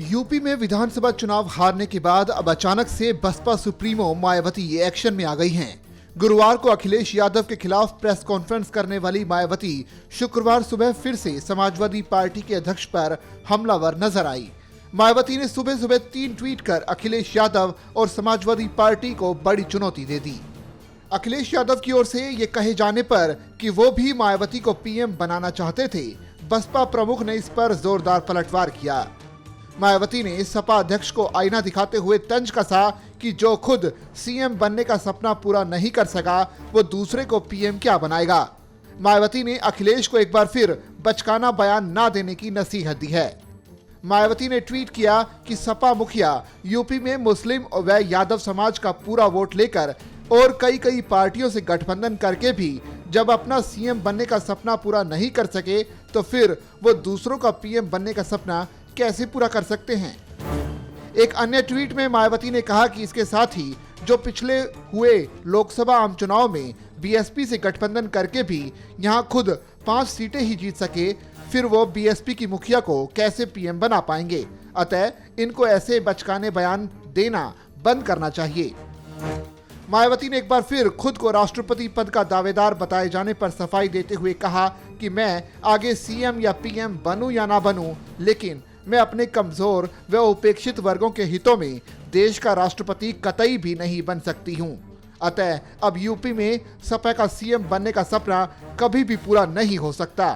UP में विधानसभा चुनाव हारने के बाद अब अचानक से बसपा सुप्रीमो मायावती एक्शन में आ गई हैं। गुरुवार को अखिलेश यादव के खिलाफ प्रेस कॉन्फ्रेंस करने वाली मायावती शुक्रवार सुबह फिर से समाजवादी पार्टी के अध्यक्ष पर हमलावर नजर आई। मायावती ने सुबह सुबह 3 ट्वीट कर अखिलेश यादव और समाजवादी पार्टी को बड़ी चुनौती दे दी। अखिलेश यादव की ओर से ये कहे जाने पर कि वो भी मायावती को पीएम बनाना चाहते थे, बसपा प्रमुख ने इस पर जोरदार पलटवार किया। मायावती ने सपा अध्यक्ष को आईना दिखाते हुए तंज कसा कि जो खुद सीएम बनने का सपना पूरा नहीं कर सका, वो दूसरे को पीएम क्या बनाएगा। मायावती ने अखिलेश को एक बार फिर बचकाना बयान ना देने की नसीहत दी है। मायावती ने ट्वीट किया कि सपा मुखिया यूपी में मुस्लिम व यादव समाज का पूरा वोट लेकर और कई पार्टियों से गठबंधन करके भी जब अपना सीएम बनने का सपना पूरा नहीं कर सके, तो फिर वो दूसरों का पीएम बनने का सपना कैसे पूरा कर सकते हैं। एक अन्य ट्वीट में मायावती ने कहा कि इसके साथ ही जो पिछले हुए लोकसभा आम चुनाव में बीएसपी से गठबंधन करके भी यहां खुद 5 सीटें ही जीत सके, फिर वो बीएसपी की मुखिया को कैसे पीएम बना पाएंगे। अतः इनको ऐसे बचकाने बयान देना बंद करना चाहिए। मायावती ने एक बार फिर खुद को राष्ट्रपति पद का दावेदार बताए जाने पर सफाई देते हुए कहा कि मैं आगे सीएम या पीएम बनूं या ना बनूं, लेकिन मैं अपने कमजोर व उपेक्षित वर्गों के हितों में देश का राष्ट्रपति कतई भी नहीं बन सकती हूं। अतः अब यूपी में सपा का सीएम बनने का सपना कभी भी पूरा नहीं हो सकता।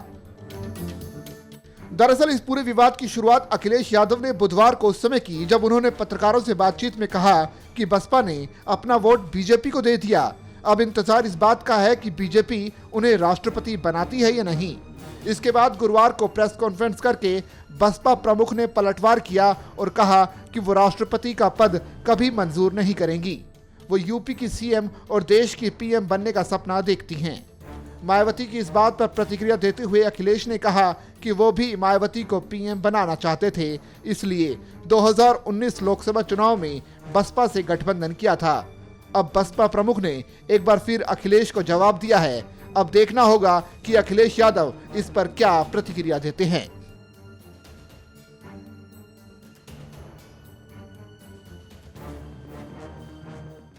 दरअसल इस पूरे विवाद की शुरुआत अखिलेश यादव ने बुधवार को उस समय की जब उन्होंने पत्रकारों से बातचीत में कहा कि बसपा ने अपना वोट बीजेपी को दे दिया। अब इंतजार इस बात का है कि बीजेपी उन्हें राष्ट्रपति बनाती है या नहीं। इसके बाद गुरुवार को प्रेस कॉन्फ्रेंस करके बसपा प्रमुख ने पलटवार किया और कहा कि वो राष्ट्रपति का पद कभी मंजूर नहीं करेंगी। वो यूपी की सीएम और देश की पीएम बनने का सपना देखती हैं। मायावती की इस बात पर प्रतिक्रिया देते हुए अखिलेश ने कहा कि वो भी मायावती को पीएम बनाना चाहते थे, इसलिए 2019 लोकसभा चुनाव में बसपा से गठबंधन किया था। अब बसपा प्रमुख ने एक बार फिर अखिलेश को जवाब दिया है। अब देखना होगा कि अखिलेश यादव इस पर क्या प्रतिक्रिया देते हैं।